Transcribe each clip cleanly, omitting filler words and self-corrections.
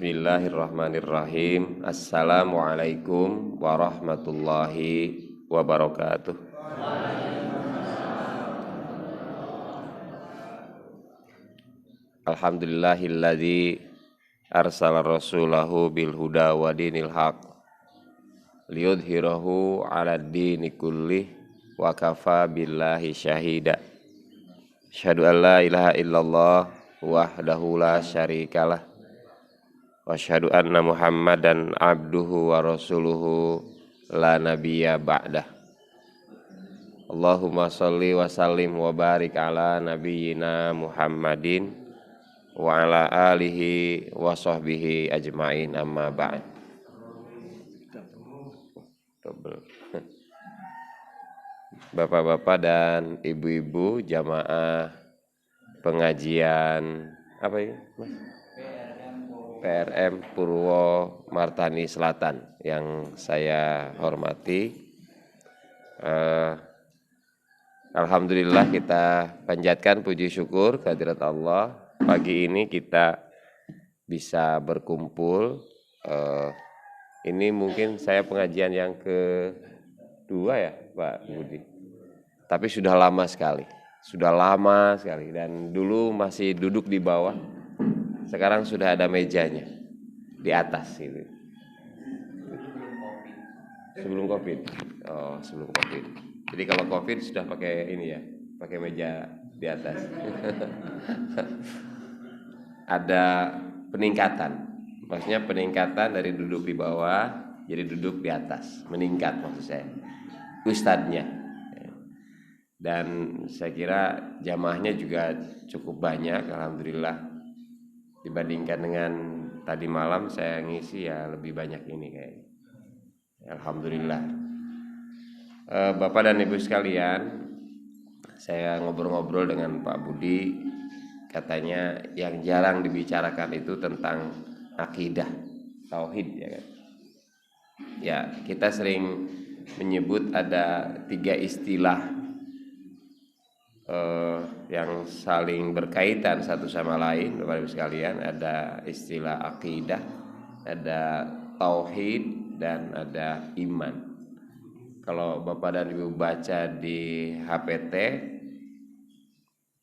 Bismillahirrahmanirrahim. Assalamualaikum warahmatullahi wabarakatuh. Alhamdulillahilladzi arsala rasulahu bil huda wa dinil haq liyudhhirahu 'alad dini kullih wa kafa billahi syahida. Asyhadu an la ilaha illallah wahdahu la syarikalah wa asyhadu anna Muhammadan abduhu wa rasuluhu la nabiyya ba'dah. Allahumma sholli wa sallim wa barik ala nabiyyina Muhammadin wa ala alihi wa sahbihi ajmain, amma ba'd. Bapak-bapak dan ibu-ibu jamaah pengajian apa ini, Mas? PRM Purwo Martani Selatan yang saya hormati. Alhamdulillah kita panjatkan puji syukur kehadirat Allah. Pagi ini kita bisa berkumpul. Ini mungkin saya pengajian yang kedua ya Pak Budi. Tapi sudah lama sekali. Dan dulu masih duduk di bawah. Sekarang sudah ada mejanya di atas itu. Sebelum Covid. Oh, sebelum Covid. Jadi kalau Covid sudah pakai ini ya, pakai meja di atas. Ada peningkatan. Maksudnya peningkatan dari duduk di bawah jadi duduk di atas, meningkat maksud saya. Ustadznya. Dan saya kira jamaahnya juga cukup banyak, alhamdulillah. Dibandingkan dengan tadi malam saya ngisi ya lebih banyak ini kayaknya. Alhamdulillah. Bapak dan Ibu sekalian, saya ngobrol-ngobrol dengan Pak Budi, katanya yang jarang dibicarakan itu tentang akidah, tauhid ya kan. Ya, kita sering menyebut ada 3 istilah yang saling berkaitan satu sama lain, Bapak Ibu sekalian. Ada istilah akidah, ada tauhid, dan ada iman. Kalau Bapak dan Ibu baca di HPT,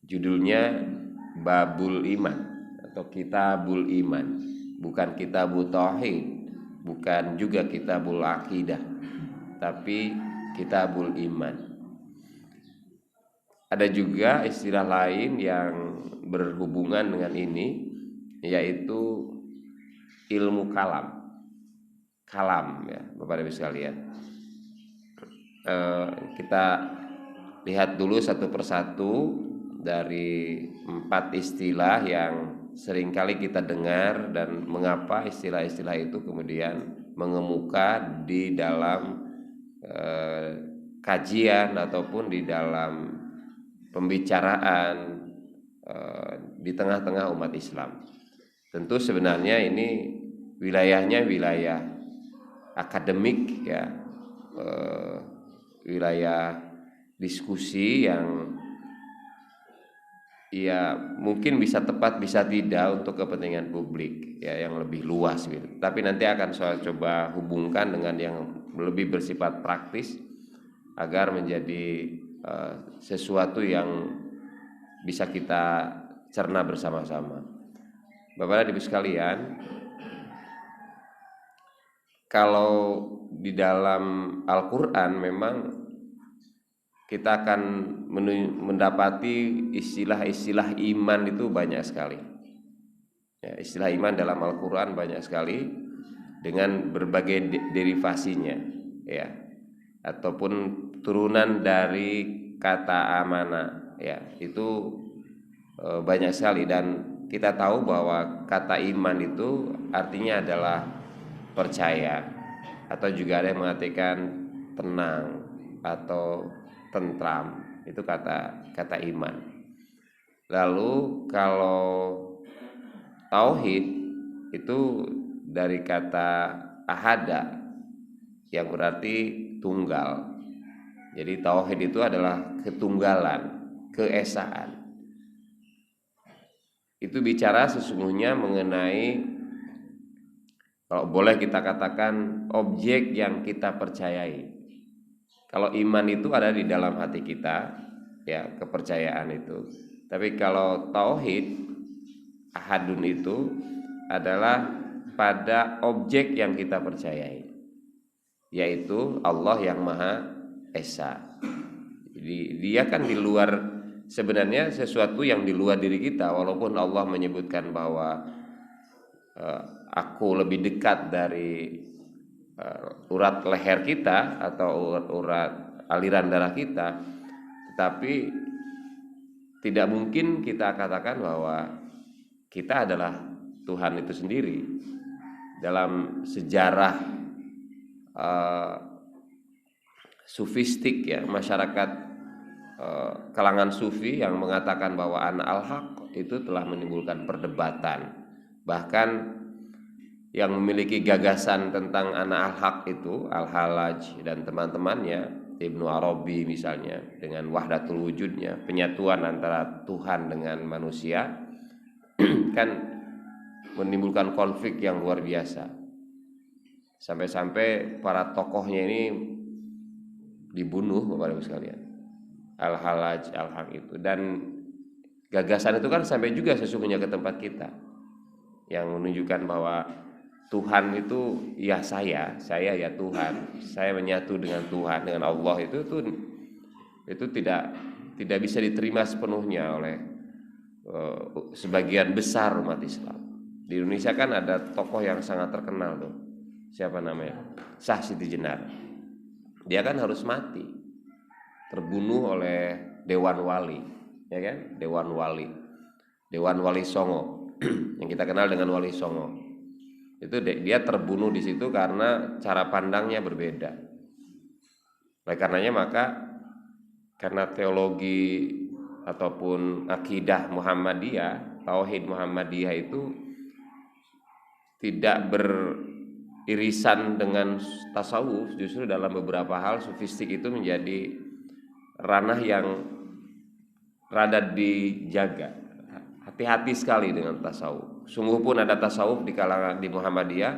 judulnya Babul Iman atau Kitabul Iman, bukan Kitabul Tauhid, bukan juga Kitabul Akidah, tapi Kitabul Iman. Ada juga istilah lain yang berhubungan dengan ini, yaitu ilmu kalam ya Bapak Ibu sekalian. Kita lihat dulu satu persatu dari 4 istilah yang seringkali kita dengar dan mengapa istilah-istilah itu kemudian mengemuka di dalam kajian ataupun di dalam pembicaraan di tengah-tengah umat Islam. Tentu sebenarnya ini wilayahnya wilayah akademik ya, wilayah diskusi yang ya mungkin bisa tepat bisa tidak untuk kepentingan publik ya yang lebih luas gitu. Tapi nanti akan saya coba hubungkan dengan yang lebih bersifat praktis agar menjadi sesuatu yang bisa kita cerna bersama-sama. Bapak dan Ibu sekalian, kalau di dalam Al-Quran memang kita akan mendapati istilah-istilah iman itu banyak sekali ya, istilah iman dalam Al-Quran banyak sekali dengan berbagai derivasinya ya, ataupun turunan dari kata amanah ya, itu banyak sekali. Dan kita tahu bahwa kata iman itu artinya adalah percaya, atau juga ada yang mengatakan tenang atau tentram, itu kata iman. Lalu kalau tauhid itu dari kata ahada yang berarti tunggal. Jadi tauhid itu adalah ketunggalan, keesaan. Itu bicara sesungguhnya mengenai Kalau boleh kita katakan objek yang kita percayai. Kalau iman itu ada di dalam hati kita, ya, kepercayaan itu. Tapi kalau tauhid ahadun itu adalah pada objek yang kita percayai, yaitu Allah yang Maha Esa. Jadi dia kan di luar, sebenarnya sesuatu yang di luar diri kita. Walaupun Allah menyebutkan bahwa aku lebih dekat dari urat leher kita atau urat aliran darah kita, tetapi tidak mungkin kita katakan bahwa kita adalah Tuhan itu sendiri. Dalam sejarah sufistik, ya, masyarakat kalangan sufi yang mengatakan bahwa ana al-haq itu telah menimbulkan perdebatan. Bahkan yang memiliki gagasan tentang ana al-haq itu Al-Halaj dan teman-temannya, Ibnu Arabi misalnya, dengan wahdatul wujudnya, penyatuan antara Tuhan dengan manusia, kan menimbulkan konflik yang luar biasa. Sampai-sampai para tokohnya ini dibunuh, Bapak Ibu sekalian. Al-Halaj, al-Haq itu. Dan gagasan itu kan sampai juga sesungguhnya ke tempat kita, yang menunjukkan bahwa Tuhan itu ya saya ya Tuhan, saya menyatu dengan Tuhan, dengan Allah, itu tidak bisa diterima sepenuhnya oleh sebagian besar umat Islam. Di Indonesia kan ada tokoh yang sangat terkenal tuh, siapa namanya? Syah Siti Jenar. Dia kan harus mati, terbunuh oleh Dewan Wali, ya kan? Dewan Wali Songo yang kita kenal dengan Wali Songo. Itu dia terbunuh di situ karena cara pandangnya berbeda. Oleh karenanya maka karena teologi ataupun akidah Muhammadiyah, tauhid Muhammadiyah itu tidak beririsan dengan tasawuf, justru dalam beberapa hal sufistik itu menjadi ranah yang rada dijaga. Hati-hati sekali dengan tasawuf. Sungguh pun ada tasawuf di kalangan di Muhammadiyah,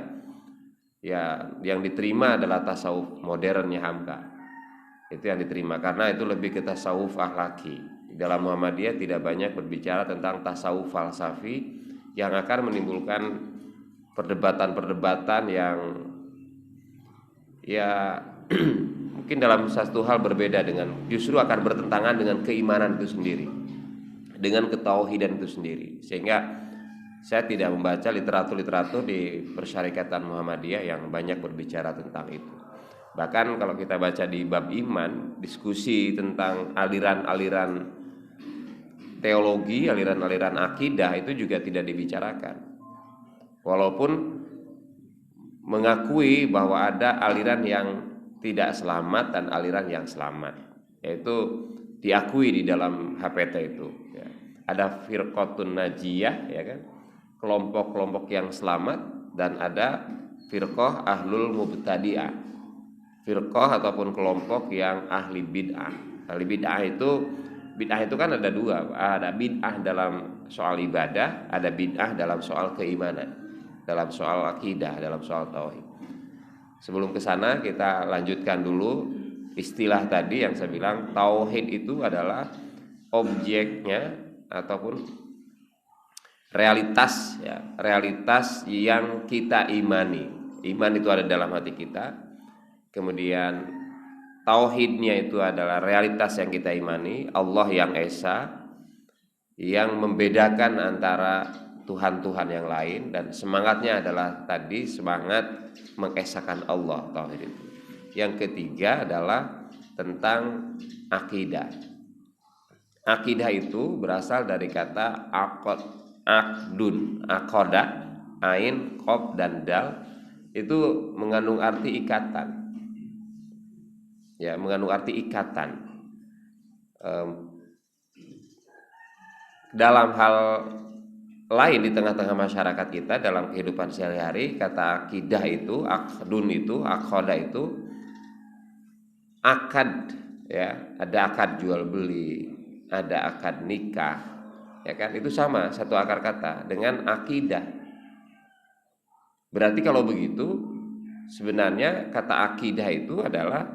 ya, yang diterima adalah tasawuf modernnya Hamka. Itu yang diterima karena itu lebih ke tasawuf akhlaki. Dalam Muhammadiyah tidak banyak berbicara tentang tasawuf falsafi yang akan menimbulkan perdebatan-perdebatan yang ya mungkin dalam satu hal berbeda, dengan justru akan bertentangan dengan keimanan itu sendiri, dengan ketauhidan itu sendiri. Sehingga saya tidak membaca literatur di Persyarikatan Muhammadiyah yang banyak berbicara tentang itu. Bahkan kalau kita baca di bab iman, diskusi tentang aliran-aliran teologi, aliran-aliran akidah itu juga tidak dibicarakan. Walaupun mengakui bahwa ada aliran yang tidak selamat dan aliran yang selamat, yaitu diakui di dalam HPT itu, ya. Ada firqatun najiyah, ya kan, kelompok-kelompok yang selamat, dan ada firqah ahlul mubtadi'ah, firqah ataupun kelompok yang ahli bid'ah. Ahli bid'ah itu kan ada dua, ada bid'ah dalam soal ibadah, ada bid'ah dalam soal keimanan, dalam soal akidah, dalam soal tauhid. Sebelum ke sana kita lanjutkan dulu istilah tadi yang saya bilang, tauhid itu adalah objeknya ataupun realitas, ya, realitas yang kita imani. Iman itu ada dalam hati kita. Kemudian tauhidnya itu adalah realitas yang kita imani, Allah yang esa, yang membedakan antara Tuhan-Tuhan yang lain, dan semangatnya adalah tadi semangat mengesakan Allah, tauhid itu. Yang ketiga adalah tentang akidah. Akidah itu berasal dari kata akdun, akoda, ain, qof, dan dal, itu mengandung arti ikatan. Ya, mengandung arti ikatan. Dalam hal lain di tengah-tengah masyarakat kita dalam kehidupan sehari-hari, kata akidah itu, akdun itu, akhoda itu akad, ya, ada akad jual beli, ada akad nikah, ya kan, itu sama satu akar kata dengan akidah. Berarti kalau begitu sebenarnya kata akidah itu adalah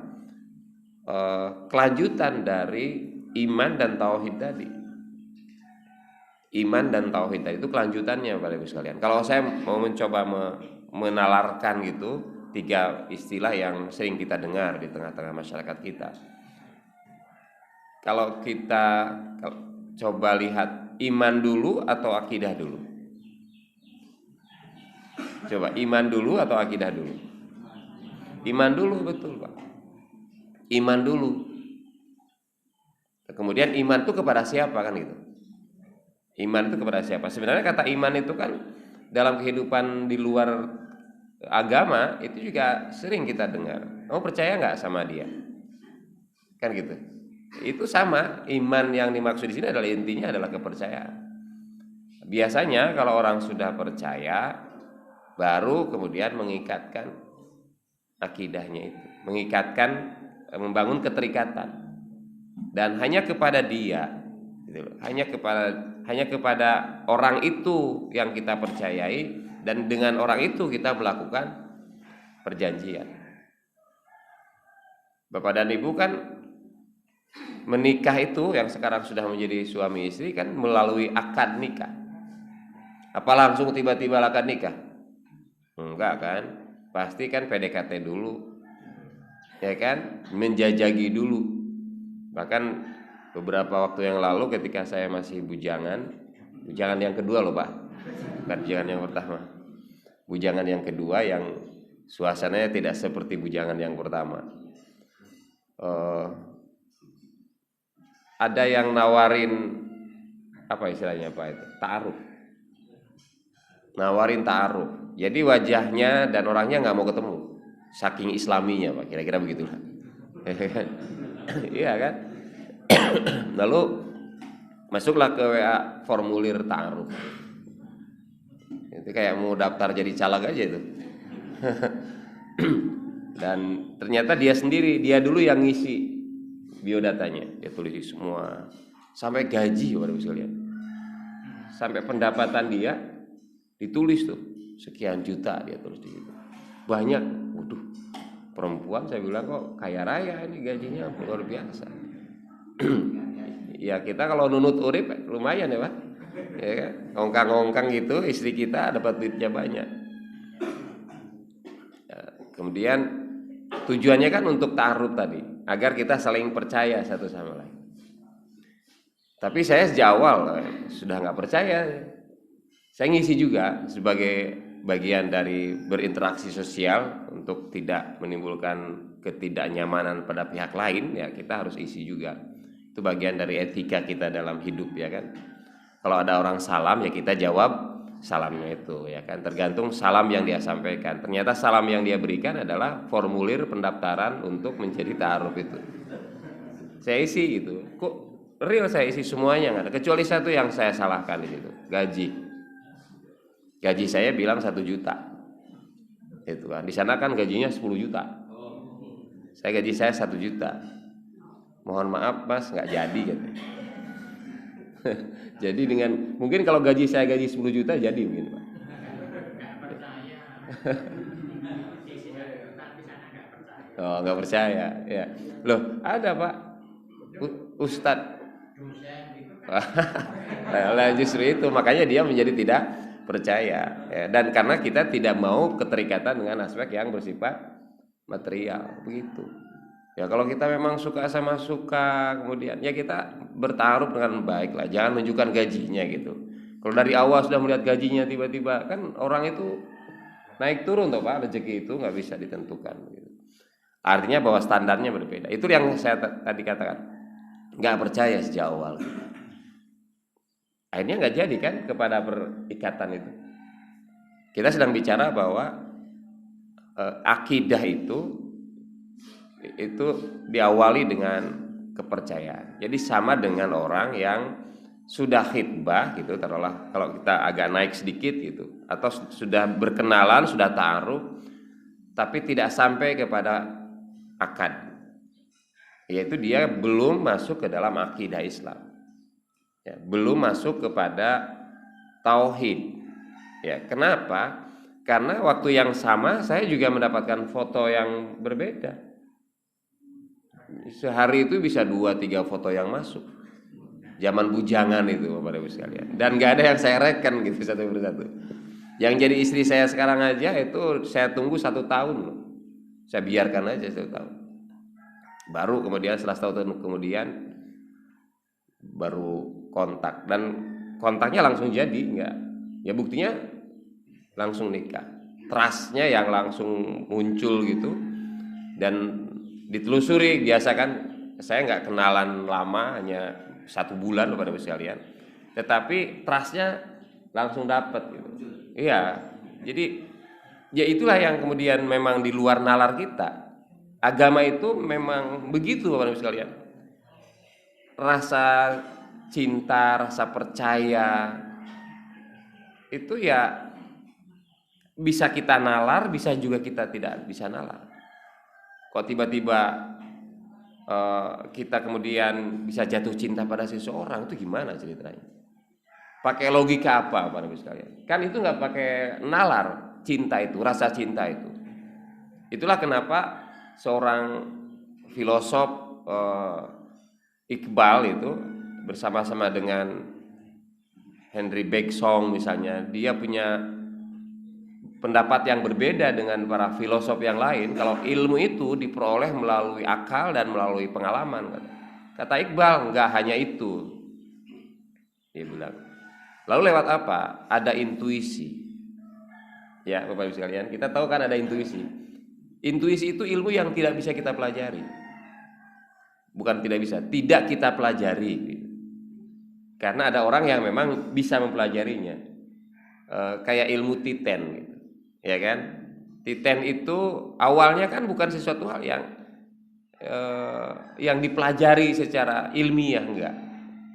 kelanjutan dari iman dan tauhid tadi. Iman dan tauhid tadi itu kelanjutannya Bapak Ibu sekalian. Kalau saya mau mencoba menalarkan gitu tiga istilah yang sering kita dengar di tengah-tengah masyarakat kita. Kalau kita coba lihat iman dulu atau akidah dulu? Coba iman dulu atau akidah dulu? Iman dulu, betul Pak. Iman dulu. Kemudian iman itu kepada siapa kan gitu? Iman itu kepada siapa? Sebenarnya kata iman itu kan dalam kehidupan di luar agama itu juga sering kita dengar. Kamu percaya nggak sama dia? Kan gitu. Itu sama. Iman yang dimaksud di sini adalah intinya adalah kepercayaan. Biasanya kalau orang sudah percaya, baru kemudian mengikatkan akidahnya itu, mengikatkan, membangun keterikatan, dan hanya kepada dia, gitu. Hanya kepada orang itu yang kita percayai, dan dengan orang itu kita melakukan perjanjian. Bapak dan Ibu kan menikah itu yang sekarang sudah menjadi suami istri kan melalui akad nikah. Apa langsung tiba-tiba akad nikah? Enggak kan? Pasti kan PDKT dulu, ya kan? Menjajagi dulu. Bahkan beberapa waktu yang lalu ketika saya masih bujangan yang kedua loh Pak, bukan bujangan yang pertama, bujangan yang kedua yang suasananya tidak seperti bujangan yang pertama. Ada yang nawarin apa istilahnya Pak itu? Ta'aruf. Nawarin ta'aruf. Jadi wajahnya dan orangnya nggak mau ketemu, saking islaminya Pak, kira-kira begitulah. Iya kan? Lalu masuklah ke WA formulir ta'aruf. Itu kayak mau daftar jadi caleg aja itu. Dan ternyata dia sendiri, dia dulu yang ngisi biodatanya, dia tulis semua sampai gaji Bapak Ibu sekalian, sampai pendapatan dia ditulis tuh sekian juta, dia tulis di situ. Banyak, waduh, perempuan saya bilang kok kaya raya ini, gajinya luar biasa. Ya kita kalau nunut urip lumayan ya Pak, ya kan, ngongkang-ngongkang gitu, istri kita dapat duitnya banyak. Ya, kemudian tujuannya kan untuk ta'aruf tadi, agar kita saling percaya satu sama lain. Tapi saya sejak awal sudah nggak percaya. Saya ngisi juga sebagai bagian dari berinteraksi sosial untuk tidak menimbulkan ketidaknyamanan pada pihak lain, ya kita harus isi juga. Itu bagian dari etika kita dalam hidup, ya kan. Kalau ada orang salam ya kita jawab salamnya itu, ya kan. Tergantung salam yang dia sampaikan. Ternyata salam yang dia berikan adalah formulir pendaftaran untuk menjadi ta'aruf itu. Saya isi gitu. Kok real saya isi semuanya, nggak ada kecuali satu yang saya salahkan di situ, gaji saya bilang 1 juta itu kan, di sana kan gajinya 10 juta, gaji saya 1 juta, mohon maaf Mas nggak jadi gitu. Jadi dengan mungkin kalau gaji saya gaji 10 juta jadi mungkin Pak. Oh nggak percaya ya, loh ada Pak Ustadz. Nah, justru itu makanya dia menjadi tidak percaya, ya. Dan karena kita tidak mau keterikatan dengan aspek yang bersifat material, begitu. Ya kalau kita memang suka sama suka, kemudian ya kita bertaruh dengan baik lah, jangan menunjukkan gajinya gitu. Kalau dari awal sudah melihat gajinya tiba-tiba, kan orang itu naik turun toh Pak, rezeki itu nggak bisa ditentukan gitu. Artinya bahwa standarnya berbeda. Itu yang saya tadi katakan, nggak percaya sejak awal. Akhirnya nggak jadi kan kepada perikatan itu. Kita sedang bicara bahwa akidah itu diawali dengan kepercayaan. Jadi sama dengan orang yang sudah khitbah gitu, taruhlah kalau kita agak naik sedikit gitu, atau sudah berkenalan, sudah ta'aruf, tapi tidak sampai kepada akad, yaitu dia belum masuk ke dalam akidah Islam. Ya, belum masuk kepada tauhid. Ya, kenapa? Karena waktu yang sama saya juga mendapatkan foto yang berbeda. Sehari itu bisa 2-3 foto yang masuk. Zaman bujangan itu Bapak Ibu sekalian. Dan gak ada yang saya reken gitu satu persatu. Yang jadi istri saya sekarang aja itu saya tunggu 1 tahun loh. Saya biarkan aja 1 tahun. Baru kemudian setelah 1 tahun kemudian baru kontak, dan kontaknya langsung jadi, enggak. Ya buktinya langsung nikah. Trustnya yang langsung muncul gitu. Dan ditelusuri, biasa kan saya nggak kenalan lama, hanya 1 bulan kepada sekalian. Tetapi trustnya langsung dapat gitu. Iya. Jadi ya itulah yang kemudian memang di luar nalar kita. Agama itu memang begitu Bapak Ibu sekalian. Rasa cinta, rasa percaya itu ya bisa kita nalar, bisa juga kita tidak bisa nalar. Kok tiba-tiba kita kemudian bisa jatuh cinta pada seseorang, itu gimana ceritanya? Pakai logika apa Bapak Ibu sekalian? Kan itu nggak pakai nalar cinta itu, rasa cinta itu. Itulah kenapa seorang filosof Iqbal itu bersama-sama dengan Henry Bergson misalnya, dia punya pendapat yang berbeda dengan para filosof yang lain. Kalau ilmu itu diperoleh melalui akal dan melalui pengalaman, kata Iqbal, nggak hanya itu. Dia bilang, lalu lewat apa? Ada intuisi. Ya Bapak Ibu sekalian, kita tahu kan ada intuisi. Intuisi itu ilmu yang tidak bisa kita pelajari. Bukan tidak bisa, tidak kita pelajari. Karena ada orang yang memang bisa mempelajarinya. Kayak ilmu titen gitu. Ya kan? Titen itu awalnya kan bukan sesuatu hal yang dipelajari secara ilmiah, enggak.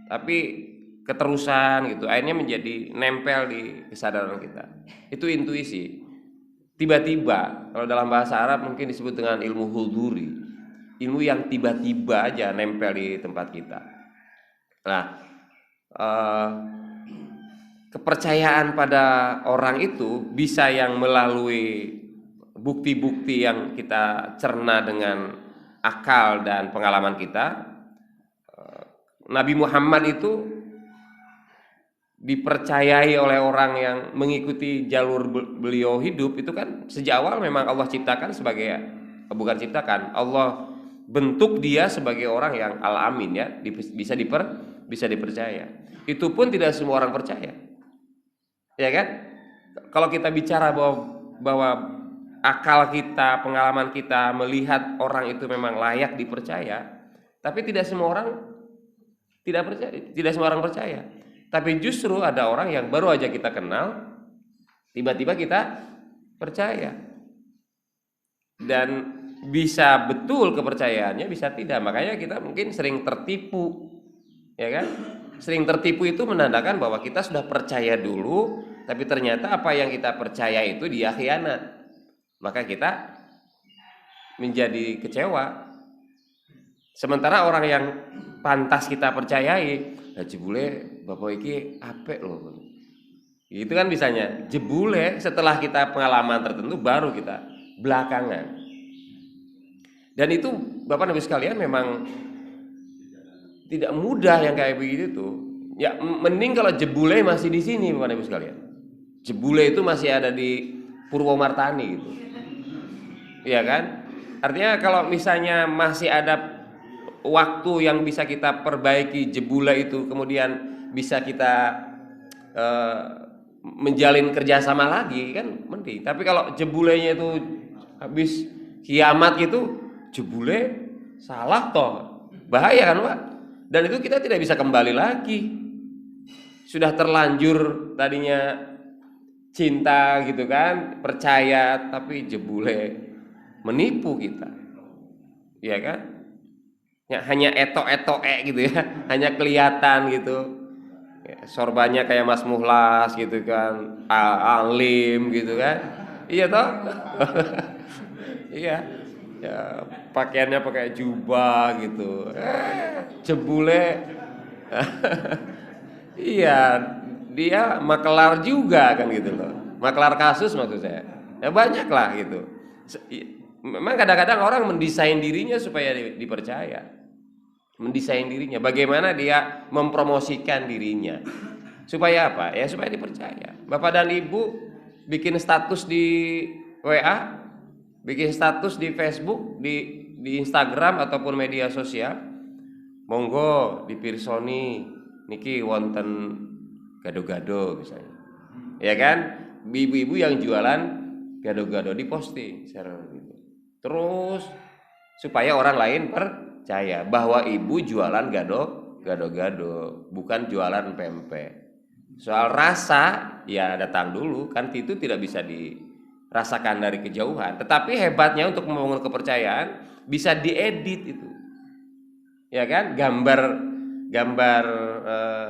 Tapi keterusan gitu, akhirnya menjadi nempel di kesadaran kita. Itu intuisi. Tiba-tiba, kalau dalam bahasa Arab mungkin disebut dengan ilmu huduri, ilmu yang tiba-tiba aja nempel di tempat kita. Nah, kepercayaan pada orang itu bisa yang melalui bukti-bukti yang kita cerna dengan akal dan pengalaman kita. Nabi Muhammad itu dipercayai oleh orang yang mengikuti jalur beliau hidup itu kan sejak awal memang Allah ciptakan sebagai, bukan ciptakan, Allah bentuk dia sebagai orang yang al-amin, ya, bisa dipercaya. Itu pun tidak semua orang percaya, ya kan? Kalau kita bicara bahwa akal kita, pengalaman kita melihat orang itu memang layak dipercaya, tapi tidak semua orang tidak percaya, tidak semua orang percaya. Tapi justru ada orang yang baru aja kita kenal, tiba-tiba kita percaya. Dan bisa betul kepercayaannya, bisa tidak. Makanya kita mungkin sering tertipu, ya kan? Sering tertipu itu menandakan bahwa kita sudah percaya dulu, tapi ternyata apa yang kita percaya itu dia khianat. Maka kita menjadi kecewa. Sementara orang yang pantas kita percayai, jebule bapak iki apik loh. Itu kan bisanya jebule setelah kita pengalaman tertentu baru kita belakangan. Dan itu Bapak Ibu sekalian memang tidak mudah yang kayak begitu tuh. Ya mending kalau jebule masih di sini Bapak Ibu sekalian. Jebule itu masih ada di Purwomartani gitu. Iya kan? Artinya kalau misalnya masih ada waktu yang bisa kita perbaiki jebule itu, kemudian bisa kita menjalin kerjasama lagi kan mending. Tapi kalau jebulenya itu habis kiamat gitu, jebule salah toh, bahaya kan Pak. Dan itu kita tidak bisa kembali lagi. Sudah terlanjur tadinya cinta gitu kan, percaya, tapi jebule menipu kita, ya kan? Ya, hanya etok-etok gitu ya, hanya kelihatan gitu. Ya, sorbannya kayak Mas Muhlas gitu kan, alim gitu kan, iya toh? Iya, ya, pakaiannya pakai jubah gitu, jebule, iya dia makelar juga kan gitu loh. maklar kasus maksud saya. Ya banyak lah gitu. Memang kadang-kadang orang mendesain dirinya supaya dipercaya. Mendesain dirinya, bagaimana dia mempromosikan dirinya. Supaya apa? Ya supaya dipercaya. Bapak dan Ibu bikin status di WA, bikin status di Facebook, di Instagram ataupun media sosial. Monggo dipirsoni niki wonten gado-gado misalnya. Ya kan? Ibu-ibu yang jualan gado-gado diposting share gitu. Terus supaya orang lain percaya bahwa ibu jualan gado-gado, bukan jualan pempek. Soal rasa ya datang dulu, kan itu tidak bisa dirasakan dari kejauhan. Tetapi hebatnya untuk membangun kepercayaan bisa diedit itu. Ya kan? Gambar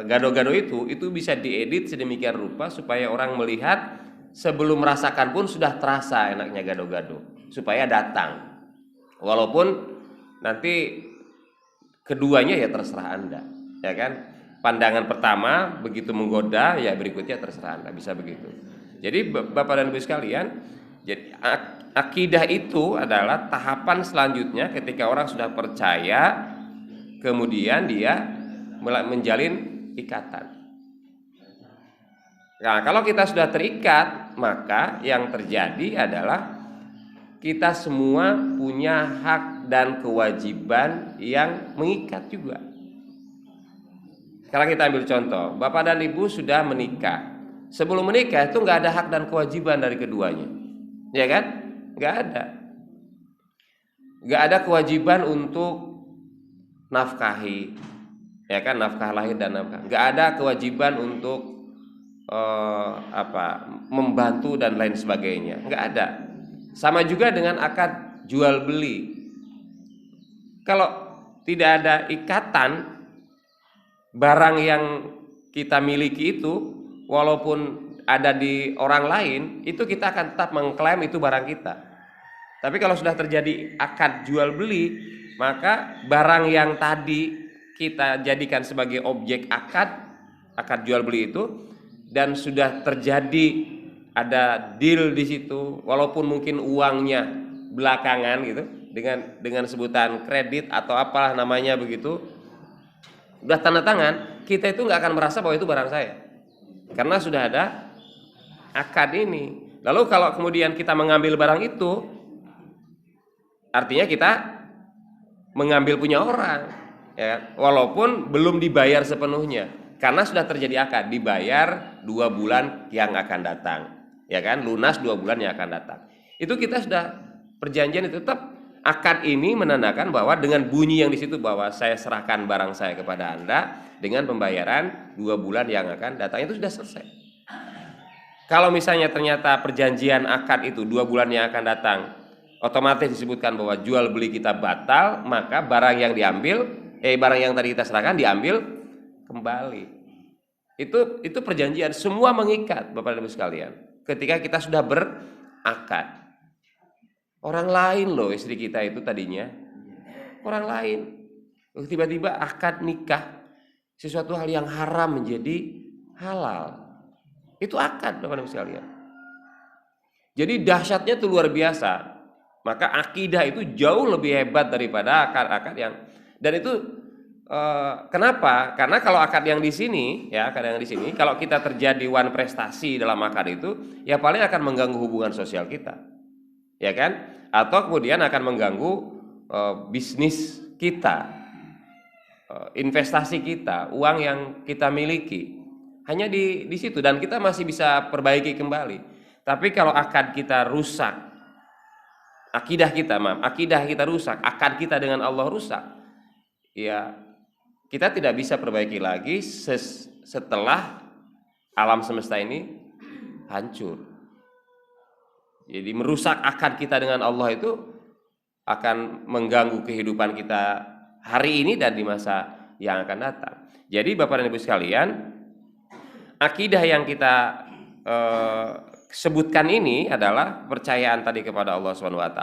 gado-gado itu bisa diedit sedemikian rupa supaya orang melihat sebelum merasakan pun sudah terasa enaknya gado-gado, supaya datang. Walaupun nanti keduanya ya terserah Anda, ya kan? Pandangan pertama begitu menggoda, ya berikutnya terserah Anda, bisa begitu. Jadi Bapak dan Ibu sekalian, jadi akidah itu adalah tahapan selanjutnya ketika orang sudah percaya, kemudian dia menjalin ikatan. Nah, kalau kita sudah terikat, maka yang terjadi adalah kita semua punya hak dan kewajiban yang mengikat juga. Sekarang kita ambil contoh, Bapak dan Ibu sudah menikah. Sebelum menikah itu nggak ada hak dan kewajiban dari keduanya, ya kan? Nggak ada. Nggak ada kewajiban untuk nafkahi, ya kan, nafkah lahir dan nafkah. Nggak ada kewajiban untuk membantu dan lain sebagainya, nggak ada. Sama juga dengan akad jual beli. Kalau tidak ada ikatan, barang yang kita miliki itu walaupun ada di orang lain, itu kita akan tetap mengklaim itu barang kita. Tapi kalau sudah terjadi akad jual beli, maka barang yang tadi kita jadikan sebagai objek akad jual beli itu, dan sudah terjadi ada deal di situ, walaupun mungkin uangnya belakangan gitu, dengan sebutan kredit atau apalah namanya begitu, udah tanda tangan, kita itu nggak akan merasa bahwa itu barang saya, karena sudah ada akad ini. Lalu kalau kemudian kita mengambil barang itu, artinya kita mengambil punya orang, ya, walaupun belum dibayar sepenuhnya. Karena sudah terjadi akad, dibayar 2 bulan yang akan datang, ya kan, lunas 2 bulan yang akan datang. Itu kita sudah perjanjian itu, tetap akad ini menandakan bahwa dengan bunyi yang di situ bahwa saya serahkan barang saya kepada Anda dengan pembayaran 2 bulan yang akan datang, itu sudah selesai. Kalau misalnya ternyata perjanjian akad itu 2 bulan yang akan datang, otomatis disebutkan bahwa jual beli kita batal, maka barang yang tadi kita serahkan diambil kembali. Itu perjanjian, semua mengikat Bapak dan Ibu sekalian. Ketika kita sudah berakad, orang lain loh istri kita itu tadinya, orang lain, tiba-tiba akad nikah, sesuatu hal yang haram menjadi halal. Itu akad Bapak dan Ibu sekalian. Jadi dahsyatnya itu luar biasa. Maka akidah itu jauh lebih hebat daripada akad-akad yang, dan itu kenapa? Karena kalau akad yang di sini, kalau kita terjadi wan prestasi dalam akad itu, ya paling akan mengganggu hubungan sosial kita, ya kan? Atau kemudian akan mengganggu bisnis kita, investasi kita, uang yang kita miliki, hanya di situ, dan kita masih bisa perbaiki kembali. Tapi kalau akad kita rusak, akidah kita rusak, akad kita dengan Allah rusak, ya kita tidak bisa perbaiki lagi setelah alam semesta ini hancur. Jadi merusak akad kita dengan Allah itu akan mengganggu kehidupan kita hari ini dan di masa yang akan datang. Jadi Bapak dan Ibu sekalian, akidah yang kita sebutkan ini adalah percayaan tadi kepada Allah SWT.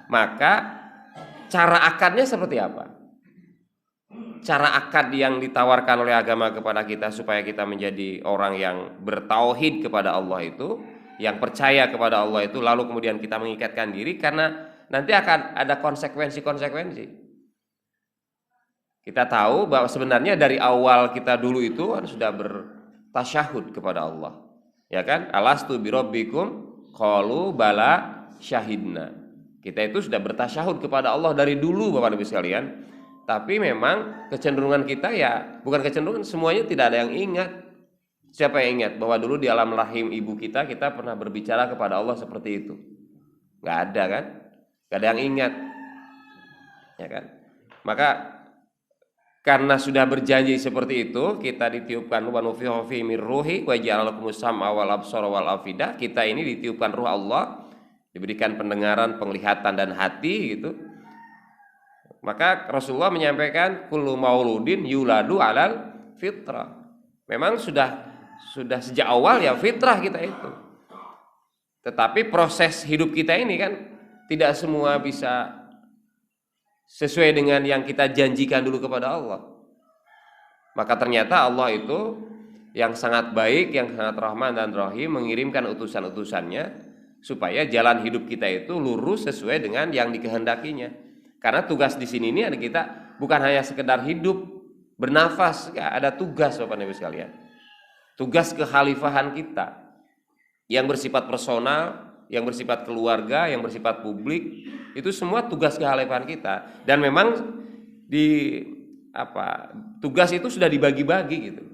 Maka cara akadnya seperti apa? Cara akad yang ditawarkan oleh agama kepada kita supaya kita menjadi orang yang bertauhid kepada Allah itu, yang percaya kepada Allah itu, lalu kemudian kita mengikatkan diri, karena nanti akan ada konsekuensi-konsekuensi. Kita tahu bahwa sebenarnya dari awal kita dulu itu kan sudah bertasyahud kepada Allah, ya kan? Alastu birabbikum qalu bala syahidna. Kita itu sudah bertasyahud kepada Allah dari dulu, Bapak Ibu sekalian. Tapi memang kecenderungan kita, ya bukan kecenderungan, semuanya tidak ada yang ingat. Siapa yang ingat bahwa dulu di alam rahim ibu kita pernah berbicara kepada Allah seperti itu? Nggak ada kan? Nggak ada yang ingat, ya kan? Maka karena sudah berjanji seperti itu, kita ditiupkan wa nufiha fi mir ruhi wa ja'ala lakumus sam'a wal absara wal afida. Kita ini ditiupkan ruh Allah, diberikan pendengaran, penglihatan dan hati gitu. Maka Rasulullah menyampaikan kullu mauludin yuladu alal fitrah. Memang sudah sejak awal ya fitrah kita itu. Tetapi proses hidup kita ini kan tidak semua bisa sesuai dengan yang kita janjikan dulu kepada Allah. Maka ternyata Allah itu yang sangat baik, yang sangat rahman dan rahim, mengirimkan utusan-utusannya supaya jalan hidup kita itu lurus sesuai dengan yang dikehendakinya. Karena tugas di sini ini ada kita bukan hanya sekedar hidup, bernafas, ya, ada tugas Bapak Ibu sekalian. Tugas kekhalifahan kita yang bersifat personal, yang bersifat keluarga, yang bersifat publik, itu semua tugas kekhalifahan kita. Dan memang tugas itu sudah dibagi-bagi gitu.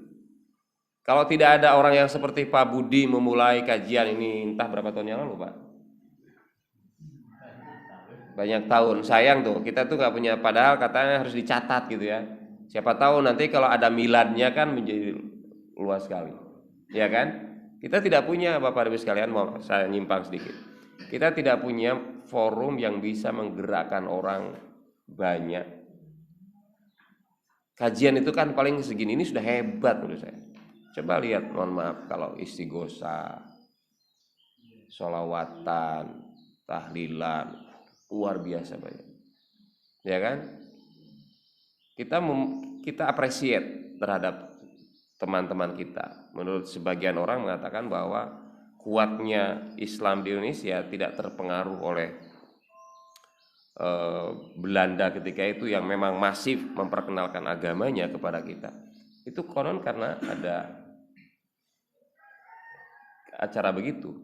Kalau tidak ada orang yang seperti Pak Budi memulai kajian ini entah berapa tahun yang lalu, Pak. Banyak tahun. Sayang tuh, kita tuh nggak punya, padahal katanya harus dicatat gitu ya. Siapa tahu nanti kalau ada miladnya kan menjadi luas sekali, ya kan? Kita tidak punya, Bapak Ibu sekalian, mau saya nyimpang sedikit. Kita tidak punya forum yang bisa menggerakkan orang banyak. Kajian itu kan paling segini, ini sudah hebat menurut saya. Coba lihat, mohon maaf, kalau istighosa, sholawatan, tahlilan, luar biasa banyak, ya kan? Kita appreciate terhadap teman-teman kita. Menurut sebagian orang mengatakan bahwa kuatnya Islam di Indonesia tidak terpengaruh oleh Belanda ketika itu yang memang masif memperkenalkan agamanya kepada kita. Itu konon karena ada acara begitu,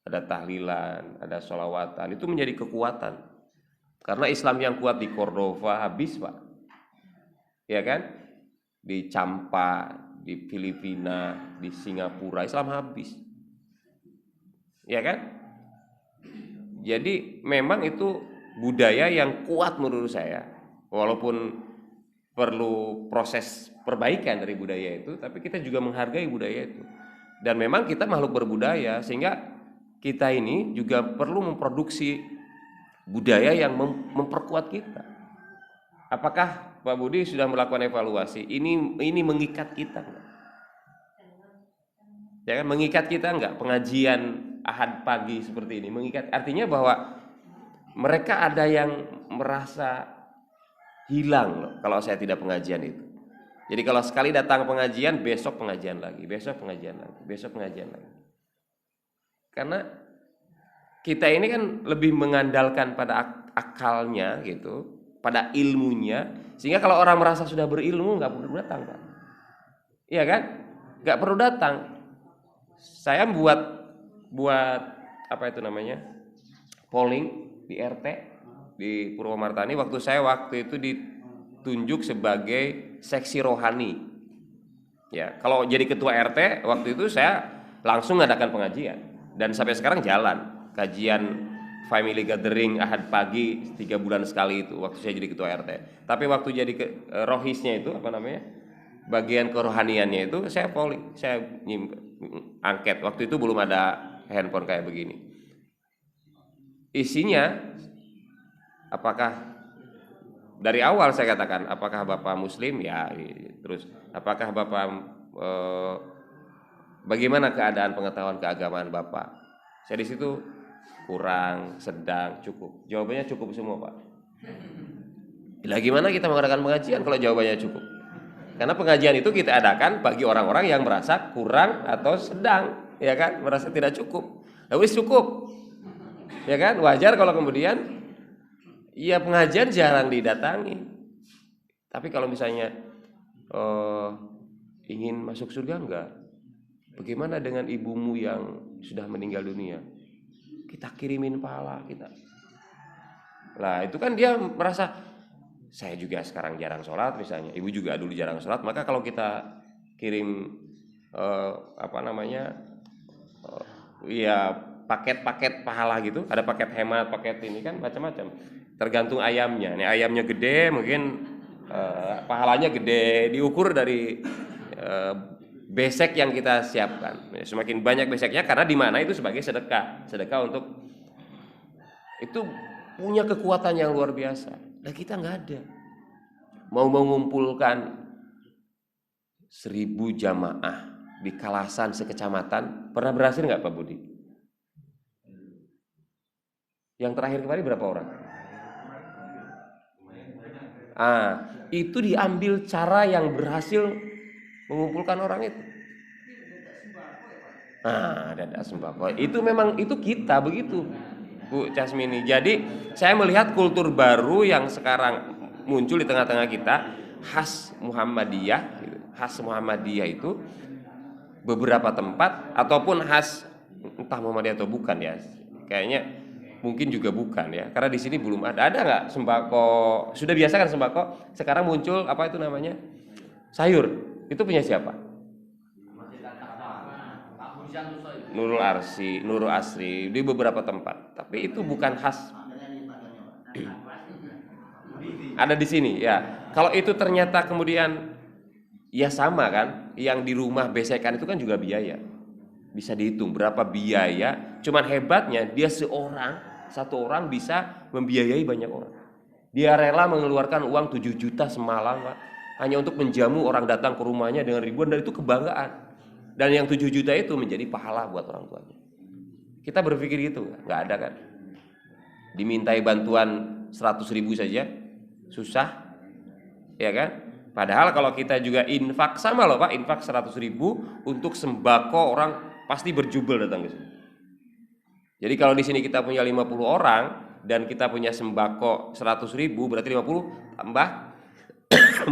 ada tahlilan, ada sholawatan, itu menjadi kekuatan. Karena Islam yang kuat di Cordova habis, Pak, ya kan? Di Champa, di Filipina, di Singapura, Islam habis, ya kan? Jadi memang itu budaya yang kuat menurut saya. Walaupun perlu proses perbaikan dari budaya itu, tapi kita juga menghargai budaya itu. Dan memang kita makhluk berbudaya, sehingga kita ini juga perlu memproduksi budaya yang memperkuat kita. Apakah Pak Budi sudah melakukan evaluasi? Ini mengikat kita enggak? Ya kan, mengikat kita enggak? Pengajian Ahad pagi seperti ini mengikat, artinya bahwa mereka ada yang merasa hilang loh kalau saya tidak pengajian itu. Jadi kalau sekali datang pengajian, besok pengajian lagi, besok pengajian lagi, besok pengajian lagi. Karena kita ini kan lebih mengandalkan pada akalnya gitu, pada ilmunya, sehingga kalau orang merasa sudah berilmu nggak perlu datang, Pak. Iya kan? Nggak perlu datang. Saya buat apa itu namanya, polling di RT di Purwomartani. Waktu itu ditunjuk sebagai seksi rohani. Ya, kalau jadi ketua RT waktu itu saya langsung ngadakan pengajian dan sampai sekarang jalan kajian family gathering Ahad pagi 3 bulan sekali itu waktu saya jadi ketua RT. Tapi waktu jadi rohisnya itu apa namanya, bagian kerohaniannya itu saya polling, saya angket. Waktu itu belum ada handphone kayak begini. Isinya apakah dari awal saya katakan apakah Bapak Muslim ya, terus apakah Bapak bagaimana keadaan pengetahuan keagamaan Bapak. Saya di situ kurang, sedang, cukup. Jawabannya cukup semua, Pak. Lah gimana kita mengadakan pengajian kalau jawabannya cukup? Karena pengajian itu kita adakan bagi orang-orang yang merasa kurang atau sedang. ya kan, merasa tidak cukup. Wis cukup, ya kan, wajar kalau kemudian ya pengajian jarang didatangi. Tapi kalau misalnya ingin masuk surga enggak, bagaimana dengan ibumu yang sudah meninggal dunia? Kita kirimin pahala kita. Lah itu kan dia merasa, saya juga sekarang jarang sholat misalnya, ibu juga dulu jarang sholat, maka kalau kita kirim apa namanya, ya paket-paket pahala gitu, ada paket hemat, paket ini kan macam-macam, tergantung ayamnya. Nih ayamnya gede mungkin pahalanya gede, diukur dari besek yang kita siapkan. Semakin banyak beseknya, karena di mana itu sebagai sedekah untuk itu punya kekuatan yang luar biasa. Nah kita nggak ada. Mau mengumpulkan 1000 jamaah di Kalasan sekecamatan, pernah berhasil nggak Pak Budi? Yang terakhir kemarin berapa orang? Itu diambil cara yang berhasil mengumpulkan orang itu. Dada sembako. Itu memang itu kita begitu, Bu Casmini. Jadi saya melihat kultur baru yang sekarang muncul di tengah-tengah kita, khas Muhammadiyah. Khas Muhammadiyah itu beberapa tempat, ataupun khas entah Muhammadiyah atau bukan ya. Kayaknya mungkin juga bukan ya, karena di sini belum ada. Ada nggak sembako? Sudah biasa kan sembako? Sekarang muncul apa itu namanya? Sayur. Itu punya siapa? Nurul Asri di beberapa tempat. Tapi itu bukan khas. Ada di sini ya. Kalau itu ternyata kemudian ya sama kan, yang di rumah besekan itu kan juga biaya. Bisa dihitung berapa biaya. Cuman hebatnya dia satu orang bisa membiayai banyak orang. Dia rela mengeluarkan uang 7 juta semalam, Pak, hanya untuk menjamu orang datang ke rumahnya dengan ribuan, dan itu kebanggaan. Dan yang 7 juta itu menjadi pahala buat orang tuanya. Kita berpikir gitu, nggak ada kan? Dimintai bantuan 100.000 saja susah, ya kan? Padahal kalau kita juga infak, sama loh Pak, infak 100.000 untuk sembako, orang pasti berjubel datang ke sini. Jadi kalau di sini kita punya 50 orang dan kita punya sembako 100.000, berarti 50 tambah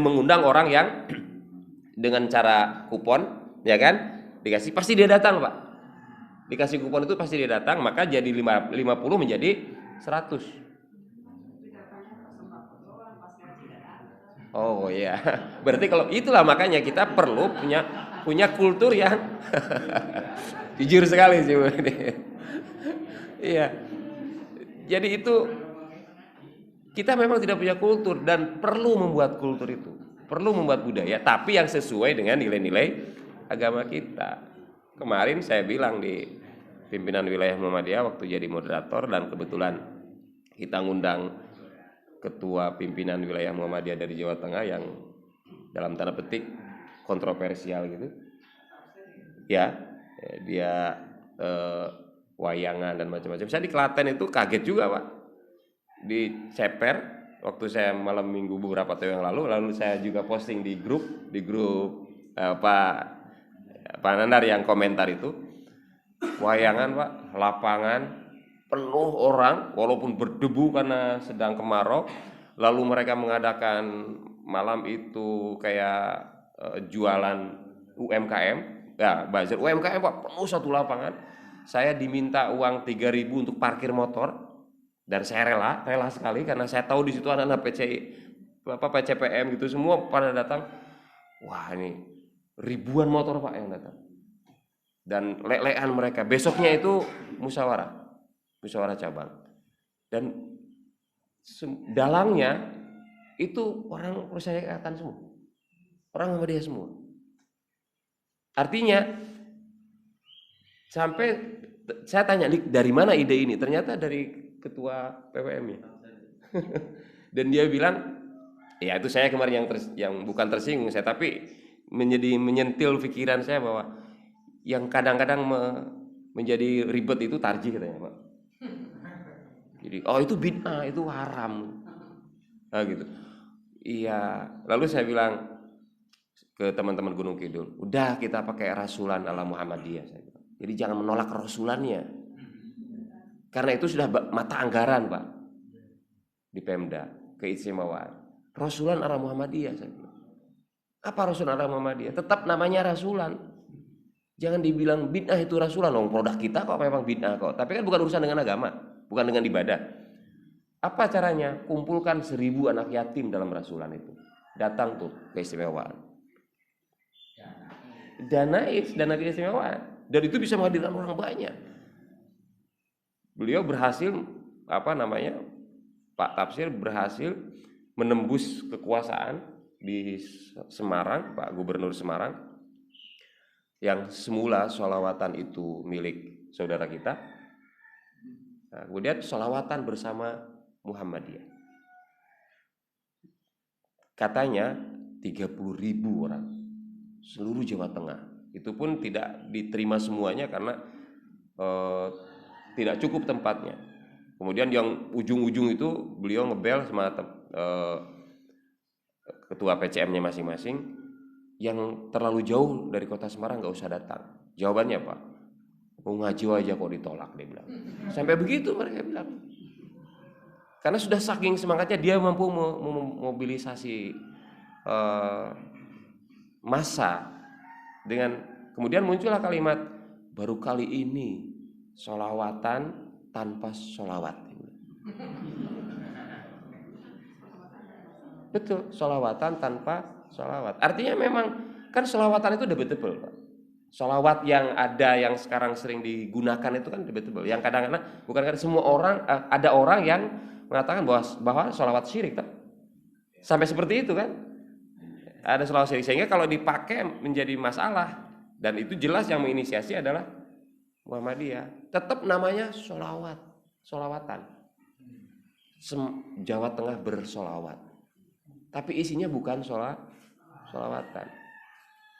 mengundang orang yang dengan cara kupon, ya kan? Dikasih, pasti dia datang Pak. Dikasih kupon itu pasti dia datang, maka jadi 50 menjadi 100. Oh iya, berarti kalau itulah makanya kita perlu punya kultur yang jujur sekali sih Bu. Iya. Jadi itu kita memang tidak punya kultur dan perlu membuat kultur itu, perlu membuat budaya, tapi yang sesuai dengan nilai-nilai agama kita. Kemarin saya bilang di pimpinan wilayah Muhammadiyah waktu jadi moderator, dan kebetulan kita ngundang ketua pimpinan wilayah Muhammadiyah dari Jawa Tengah yang dalam tanda petik kontroversial gitu. Ya, dia wayangan dan macam-macam. Saya di Klaten itu kaget juga Pak. Di Ceper waktu saya malam minggu beberapa tahun yang lalu saya juga posting di grup Pak Nandar yang komentar itu, wayangan Pak, lapangan penuh orang walaupun berdebu karena sedang kemarau, lalu mereka mengadakan malam itu kayak jualan UMKM, ya bazar UMKM Pak, penuh satu lapangan. Saya diminta uang 3.000 untuk parkir motor, dan saya rela sekali karena saya tahu di situ anak-anak PCPM gitu semua pada datang. Wah ini ribuan motor Pak yang datang, dan lelean mereka. Besoknya itu musyawarah cabang, dan dalangnya itu orang persyaratan semua, orang Muhammadiyah semua. Artinya sampai saya tanya dari mana ide ini, ternyata dari ketua PWM-nya. Dan dia bilang, ya itu saya kemarin yang bukan tersinggung saya, tapi menyentil pikiran saya bahwa yang kadang-kadang menjadi ribet itu tarjih katanya Pak. Jadi itu bid'ah, itu haram. Gitu. Iya. Lalu saya bilang ke teman-teman Gunung Kidul, udah kita pakai rasulan ala Muhammadiyah. Saya bilang, Jadi jangan menolak kerasulannya. Karena itu sudah mata anggaran Pak di Pemda, keistimewaan. Rasulan arah Muhammadiyah saya bilang. Apa rasulan arah Muhammadiyah? Tetap namanya rasulan. Jangan dibilang bid'ah itu rasulan. Produk kita kok memang bid'ah kok. Tapi kan bukan urusan dengan agama, bukan dengan ibadah. Apa caranya? Kumpulkan 1000 anak yatim dalam rasulan itu. Datang tuh keistimewaan. Dana keistimewaan. Dan itu bisa menghadirkan orang banyak. Beliau berhasil Pak Tafsir berhasil menembus kekuasaan di Semarang, Pak Gubernur Semarang, yang semula sholawatan itu milik saudara kita. Nah, kemudian sholawatan bersama Muhammadiyah. Katanya 30.000 orang seluruh Jawa Tengah. Itu pun tidak diterima semuanya karena tidak cukup tempatnya. Kemudian yang ujung-ujung itu beliau ngebel sama ketua PCM-nya masing-masing, yang terlalu jauh dari kota Semarang nggak usah datang. Jawabannya Pak, mau ngaji aja kok ditolak, dia bilang. Sampai begitu mereka bilang. Karena sudah saking semangatnya dia mampu memobilisasi massa. Dengan kemudian muncullah kalimat, baru kali ini sholawatan tanpa sholawat. Betul, sholawatan tanpa sholawat. Artinya memang kan sholawatan itu debatable Pak. Sholawat yang ada yang sekarang sering digunakan itu kan debatable. Yang kadang-kadang bukan karena semua orang, ada orang yang mengatakan bahwa sholawat syirik tak? Sampai seperti itu kan. Ada sholawat syirik, sehingga kalau dipakai menjadi masalah. Dan itu jelas yang menginisiasi adalah Muhammadiyah. Tetap namanya sholawatan. Jawa Tengah bersolawat. Tapi isinya bukan sholawatan.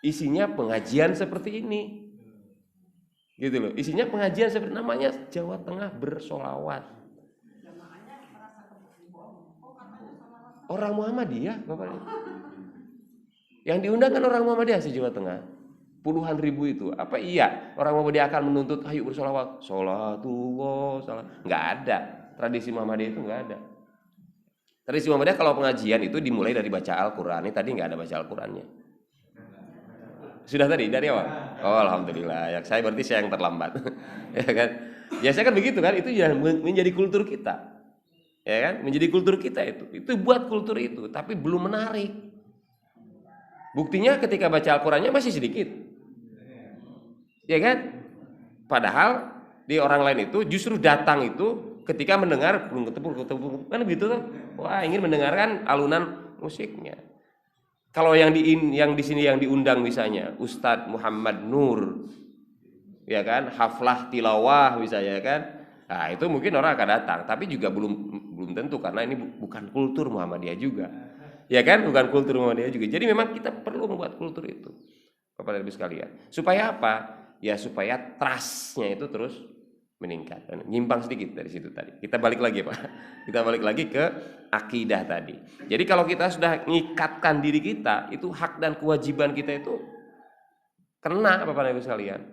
Isinya pengajian seperti ini. Gitu loh. Isinya pengajian seperti namanya Jawa Tengah bersolawat. Orang Muhammadiyah Bapak. Yang diundang kan orang Muhammadiyah se Jawa Tengah. Puluhan ribu itu. Apa iya orang Muhammadiyah akan menuntut ayo bersolawat? Sholatullah, salat. Enggak ada. Tradisi Muhammadiyah itu enggak ada. Tradisi Muhammadiyah kalau pengajian itu dimulai dari baca Al-Qur'an. Ini tadi enggak ada baca Al-Qur'annya. Sudah tadi dari awal. Oh, alhamdulillah. Ya, saya yang terlambat. Ya kan? Biasanya kan begitu kan? Itu ya menjadi kultur kita. Ya kan? Menjadi kultur kita itu. Itu buat kultur itu, tapi belum menarik. Buktinya ketika baca Al-Qur'annya masih sedikit. Ya kan? Padahal di orang lain itu justru datang itu ketika mendengar ketepuk kan gitu tuh. Wah, ingin mendengarkan alunan musiknya. Kalau yang di sini yang diundang misalnya Ustadz Muhammad Nur, ya kan, haflah tilawah misalnya kan. Nah, itu mungkin orang akan datang, tapi juga belum tentu karena ini bukan kultur Muhammadiyah juga. Ya kan, bukan kultur Muhammadiyah juga. Jadi memang kita perlu membuat kultur itu. Kepada Ibu sekalian. Supaya apa? Ya supaya trust-nya itu terus meningkat. Dan nyimpang sedikit dari situ tadi. Kita balik lagi Pak. Kita balik lagi ke akidah tadi. Jadi kalau kita sudah ngikatkan diri kita, itu hak dan kewajiban kita itu kena Bapak Ibu sekalian.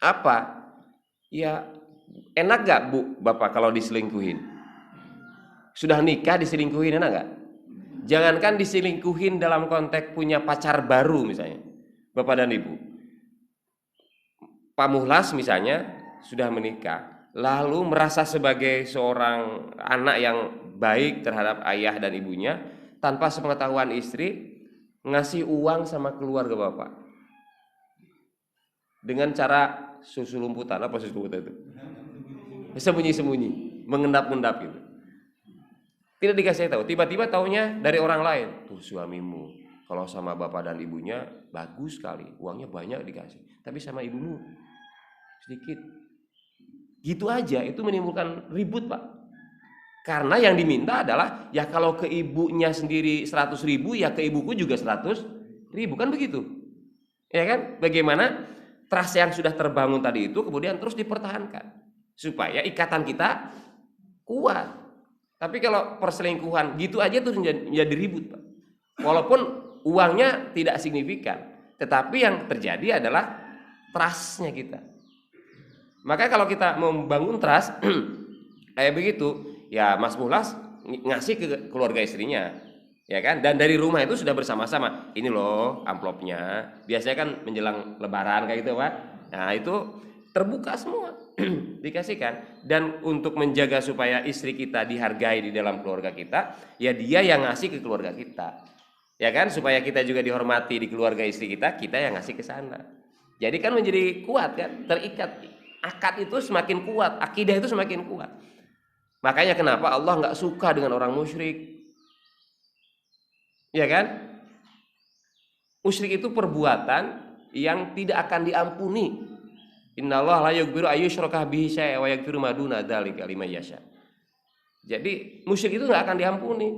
Apa? Ya enak gak Bu Bapak kalau diselingkuhin? Sudah nikah diselingkuhin enak gak? Jangankan diselingkuhin dalam konteks punya pacar baru misalnya, Bapak dan Ibu. Pak Muhlas misalnya sudah menikah, lalu merasa sebagai seorang anak yang baik terhadap ayah dan ibunya, tanpa sepengetahuan istri ngasih uang sama keluarga Bapak dengan cara susu lumputan. Apa susu lumputan itu? Sembunyi-sembunyi, mengendap-endap gitu. Tidak dikasih tahu, tiba-tiba taunya dari orang lain. Tuh suamimu kalau sama bapak dan ibunya bagus sekali, uangnya banyak dikasih. Tapi sama ibumu sedikit. Gitu aja, itu menimbulkan ribut Pak. Karena yang diminta adalah ya kalau ke ibunya sendiri 100.000, ya ke ibuku juga 100.000, kan begitu. Ya kan? Bagaimana trust yang sudah terbangun tadi itu kemudian terus dipertahankan supaya ikatan kita kuat. Tapi kalau perselingkuhan gitu aja terus menjadi ribut Pak. Walaupun uangnya tidak signifikan, tetapi yang terjadi adalah trustnya kita. Maka kalau kita membangun trust kayak begitu, ya Mas Muhlas ngasih ke keluarga istrinya, ya kan? Dan dari rumah itu sudah bersama-sama. Ini loh amplopnya. Biasanya kan menjelang Lebaran kayak gitu, Pak. Nah, itu terbuka semua dikasihkan. Dan untuk menjaga supaya istri kita dihargai di dalam keluarga kita, ya dia yang ngasih ke keluarga kita. Ya kan? Supaya kita juga dihormati di keluarga istri kita yang ngasih ke sana. Jadi kan menjadi kuat kan? Terikat. Akad itu semakin kuat, akidah itu semakin kuat. Makanya kenapa Allah nggak suka dengan orang musyrik, ya kan? Musyrik itu perbuatan yang tidak akan diampuni. Innallaha la yaghfiru ayyushraka bihi syai'an wa yaghfiru ma duna dzalika liman yasha. Jadi musyrik itu nggak akan diampuni,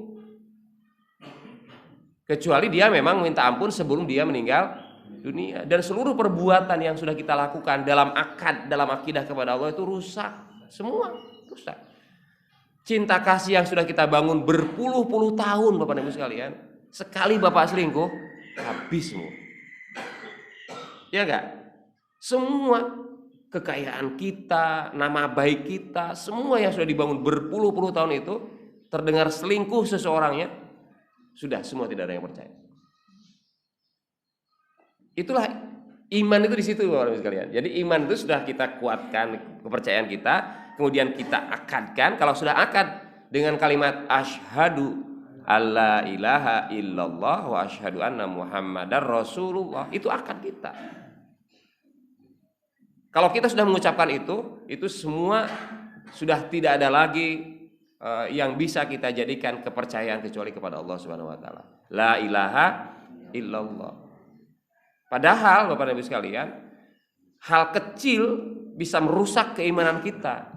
kecuali dia memang minta ampun sebelum dia meninggal dunia. Dan seluruh perbuatan yang sudah kita lakukan dalam akad, dalam akidah kepada Allah itu rusak, semua rusak. Cinta kasih yang sudah kita bangun berpuluh-puluh tahun, Bapak dan Ibu sekalian, sekali Bapak selingkuh, habis semua. Ya enggak? Semua kekayaan kita, nama baik kita, semua yang sudah dibangun berpuluh-puluh tahun itu, terdengar selingkuh seseorangnya, sudah semua tidak ada yang percaya. Itulah iman itu di situ, Bapak-Ibu sekalian. Jadi iman itu sudah kita kuatkan kepercayaan kita, kemudian kita akadkan. Kalau sudah akad dengan kalimat asyhadu alla ilaha illallah wa asyhadu anna muhammadar rasulullah, itu akad kita. Kalau kita sudah mengucapkan itu semua sudah tidak ada lagi yang bisa kita jadikan kepercayaan kecuali kepada Allah Subhanahu wa taala. La ilaha illallah. Padahal Bapak dan Ibu sekalian, hal kecil bisa merusak keimanan kita.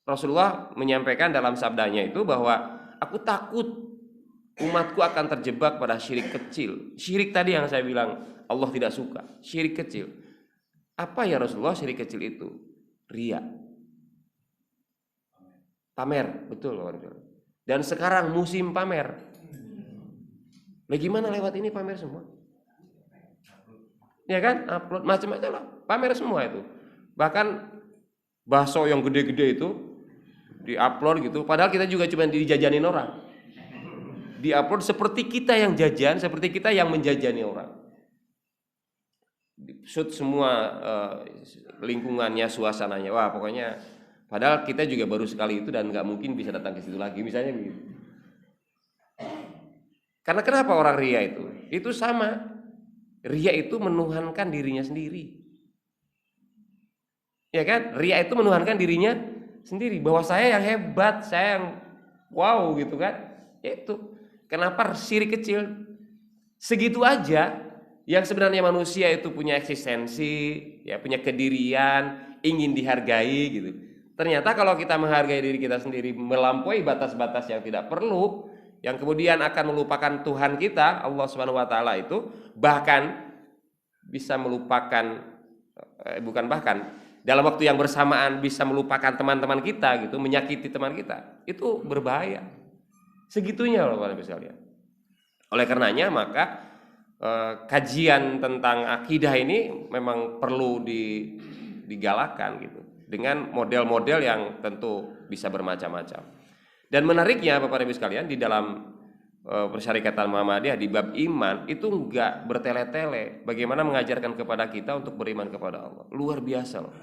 Rasulullah menyampaikan dalam sabdanya itu bahwa aku takut umatku akan terjebak pada syirik kecil. Syirik tadi yang saya bilang Allah tidak suka, syirik kecil. Apa ya Rasulullah syirik kecil itu? Riya. Pamer, betul Bapak dan Ibu. Dan sekarang musim pamer. Bagaimana lewat ini pamer semua? Ya kan, upload macam-macam lah, pamer semua itu. Bahkan bakso yang gede-gede itu diupload gitu, padahal kita juga cuma dijajanin orang. Diupload seperti kita yang jajan, seperti kita yang menjajani orang. Shoot semua lingkungannya, suasananya, wah pokoknya. Padahal kita juga baru sekali itu dan nggak mungkin bisa datang ke situ lagi, misalnya begitu. Karena kenapa orang ria itu? Itu sama. Ria itu menuhankan dirinya sendiri. Ya kan? Ria itu menuhankan dirinya sendiri, bahwa saya yang hebat, saya yang wow gitu kan. Itu. Kenapa syirik kecil? Segitu aja yang sebenarnya manusia itu punya eksistensi, ya punya kedirian, ingin dihargai gitu. Ternyata kalau kita menghargai diri kita sendiri melampaui batas-batas yang tidak perlu, yang kemudian akan melupakan Tuhan kita, Allah Subhanahu wa taala itu, bahkan bisa melupakan dalam waktu yang bersamaan bisa melupakan teman-teman kita gitu, menyakiti teman kita. Itu berbahaya. Segitunya loh Bapak Ibu sekalian. Oleh karenanya maka kajian tentang akidah ini memang perlu digalakkan gitu, dengan model-model yang tentu bisa bermacam-macam. Dan menariknya Bapak Ibu sekalian, di dalam Persyarikatan Muhammadiyah di bab iman itu enggak bertele-tele bagaimana mengajarkan kepada kita untuk beriman kepada Allah. Luar biasa loh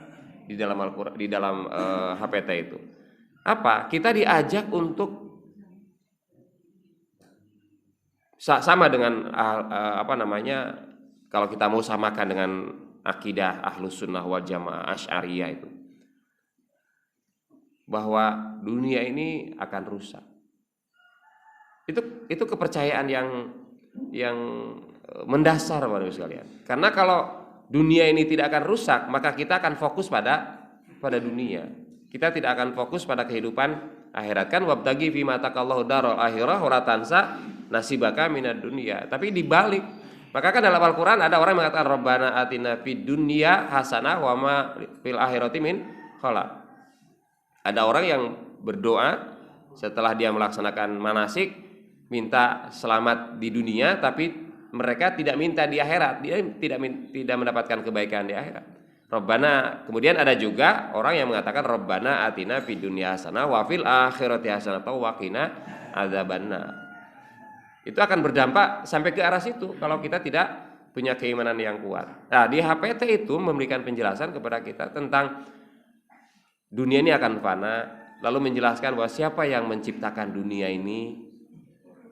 di dalam Al-Qur'an, di dalam HPT itu. Apa? Kita diajak untuk sama dengan kalau kita mau samakan dengan akidah Ahlus Sunnah wal Jamaah Asy'ariyah itu, bahwa dunia ini akan rusak. Itu kepercayaan yang mendasar Bapak Ibu sekalian. Karena kalau dunia ini tidak akan rusak, maka kita akan fokus pada dunia. Kita tidak akan fokus pada kehidupan akhirat. Kan wabtagi fi ma taqallahu darul akhirah wa tansa nasibaka minad dunya. Tapi dibalik. Maka kan dalam Al-Qur'an ada orang yang mengatakan Rabbana atina fid dunya hasanah wa ma fil akhirati min khalaq. Ada orang yang berdoa setelah dia melaksanakan manasik, minta selamat di dunia, tapi mereka tidak minta di akhirat, dia tidak mendapatkan kebaikan di akhirat. Rabbana. Kemudian ada juga orang yang mengatakan Rabbana atina fid dunya hasanah wa fil akhirati hasanah wa qina adzabannar. Itu akan berdampak sampai ke arah situ kalau kita tidak punya keimanan yang kuat. Nah, di HPT itu memberikan penjelasan kepada kita tentang dunia ini akan fana, lalu menjelaskan bahwa siapa yang menciptakan dunia ini.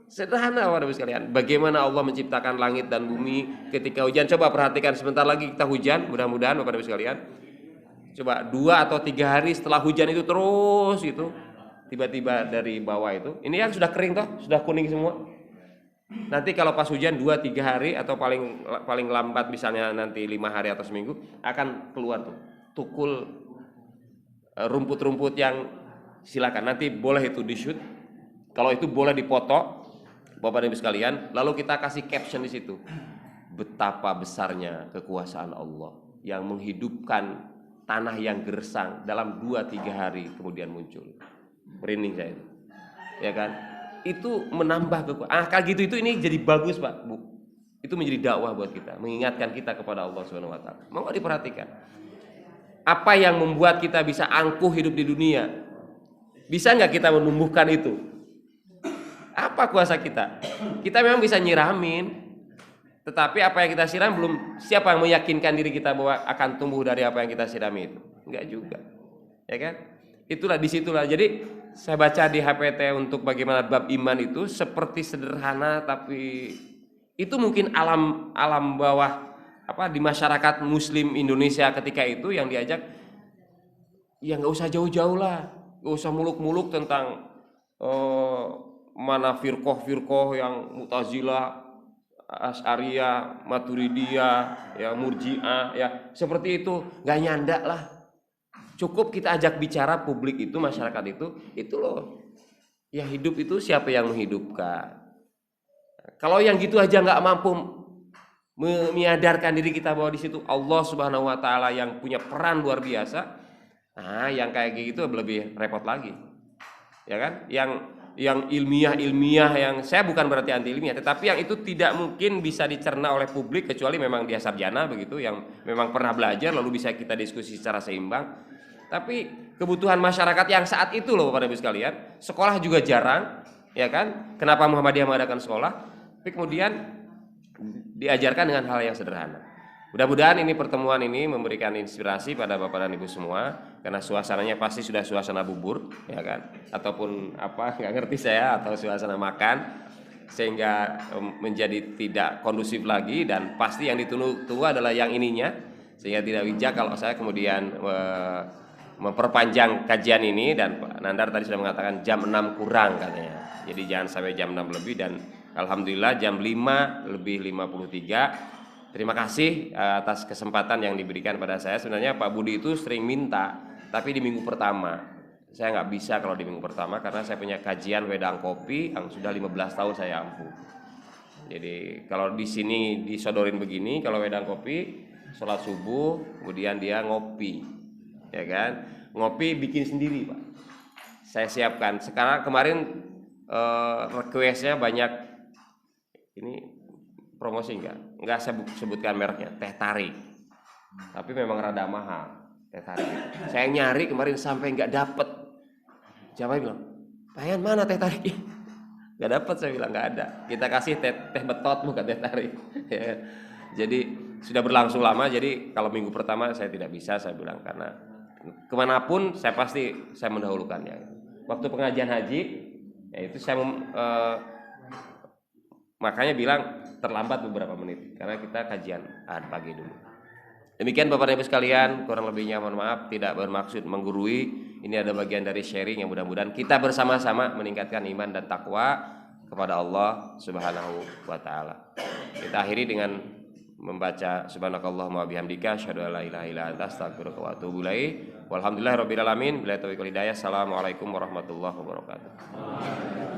Sederhana Bapak Ibu sekalian. Bagaimana Allah menciptakan langit dan bumi ketika hujan. Coba perhatikan, sebentar lagi kita hujan, mudah-mudahan Bapak Ibu sekalian. Coba 2 atau 3 hari setelah hujan itu terus gitu, tiba-tiba dari bawah itu, ini yang sudah kering toh, sudah kuning semua. Nanti kalau pas hujan 2-3 hari atau paling lambat misalnya nanti 5 hari atau seminggu akan keluar tuh tukul rumput-rumput yang silakan nanti boleh itu di shoot, kalau itu boleh dipoto Bapak Ibu sekalian, lalu kita kasih caption di situ. Betapa besarnya kekuasaan Allah yang menghidupkan tanah yang gersang dalam 2-3 hari kemudian muncul. Merinding saya. Ya kan? Itu menambah kekuasaan. Kalau gitu itu ini jadi bagus, Pak, Bu. Itu menjadi dakwah buat kita, mengingatkan kita kepada Allah Subhanahu wa taala. Mau diperhatikan. Apa yang membuat kita bisa angkuh hidup di dunia? Bisa nggak kita menumbuhkan itu? Apa kuasa kita? Kita memang bisa nyiramin, tetapi apa yang kita siram belum, siapa yang meyakinkan diri kita bahwa akan tumbuh dari apa yang kita sirami itu? Enggak juga, ya kan? Itulah disitulah. Jadi saya baca di HPT untuk bagaimana bab iman itu seperti sederhana, tapi itu mungkin alam bawah apa di masyarakat Muslim Indonesia ketika itu yang diajak, ya nggak usah jauh-jauh lah, nggak usah muluk-muluk tentang mana firqoh yang Mu'tazilah, Asy'ariyah, Maturidiyah, ya Murji'ah, ya seperti itu, nggak nyandak lah. Cukup kita ajak bicara publik itu, masyarakat itu loh. Ya hidup itu siapa yang menghidupkan? Kalau yang gitu aja nggak mampu menyadarkan diri kita bahwa di situ Allah Subhanahu wa taala yang punya peran luar biasa. Nah, yang kayak gitu lebih repot lagi. Ya kan? Yang ilmiah yang saya bukan berarti anti ilmiah, tetapi yang itu tidak mungkin bisa dicerna oleh publik kecuali memang dia sarjana begitu, yang memang pernah belajar lalu bisa kita diskusi secara seimbang. Tapi kebutuhan masyarakat yang saat itu loh Bapak Ibu sekalian, sekolah juga jarang, ya kan? Kenapa Muhammadiyah mengadakan sekolah? Tapi kemudian diajarkan dengan hal yang sederhana. Mudah-mudahan ini pertemuan ini memberikan inspirasi pada Bapak dan Ibu semua, karena suasananya pasti sudah suasana bubur, ya kan? Ataupun apa, nggak ngerti saya, atau suasana makan, sehingga menjadi tidak kondusif lagi, dan pasti yang ditunggu adalah yang ininya, sehingga tidak bijak kalau saya kemudian memperpanjang kajian ini, dan Pak Nandar tadi sudah mengatakan jam 6 kurang katanya, jadi jangan sampai jam 6 lebih, dan alhamdulillah jam 5 lebih 53. Terima kasih atas kesempatan yang diberikan pada saya. Sebenarnya Pak Budi itu sering minta, tapi di minggu pertama. Saya nggak bisa kalau di minggu pertama karena saya punya kajian wedang kopi yang sudah 15 tahun saya ampuh. Jadi kalau di sini disodorin begini, kalau wedang kopi, sholat subuh, kemudian dia ngopi, ya kan? Ngopi bikin sendiri, Pak. Saya siapkan. Sekarang kemarin requestnya banyak. Ini promosi enggak saya sebutkan mereknya, teh tarik, tapi memang rada mahal teh tarik. Saya nyari kemarin sampai nggak dapet. Siapa bilang, pengen mana teh tarik? Nggak dapet, saya bilang nggak ada. Kita kasih teh betot bukan teh tarik. Jadi sudah berlangsung lama. Jadi kalau minggu pertama saya tidak bisa, saya bilang, karena kemanapun saya pasti saya mendahulukannya. Waktu pengajian haji, yaitu saya makanya bilang terlambat beberapa menit karena kita kajian pagi dulu. Demikian Bapak dan Ibu sekalian, kurang lebihnya mohon maaf, tidak bermaksud menggurui. Ini ada bagian dari sharing yang mudah-mudahan kita bersama-sama meningkatkan iman dan takwa kepada Allah Subhanahu wa taala. Kita akhiri dengan membaca subhanakallahumma wa bihamdika asyhadu an la ilaha illa anta astaghfiruka wa atubu ilaik. Walhamdulillahirabbil alamin. Billahi taufiq wal hidayah. Assalamualaikum warahmatullahi wabarakatuh.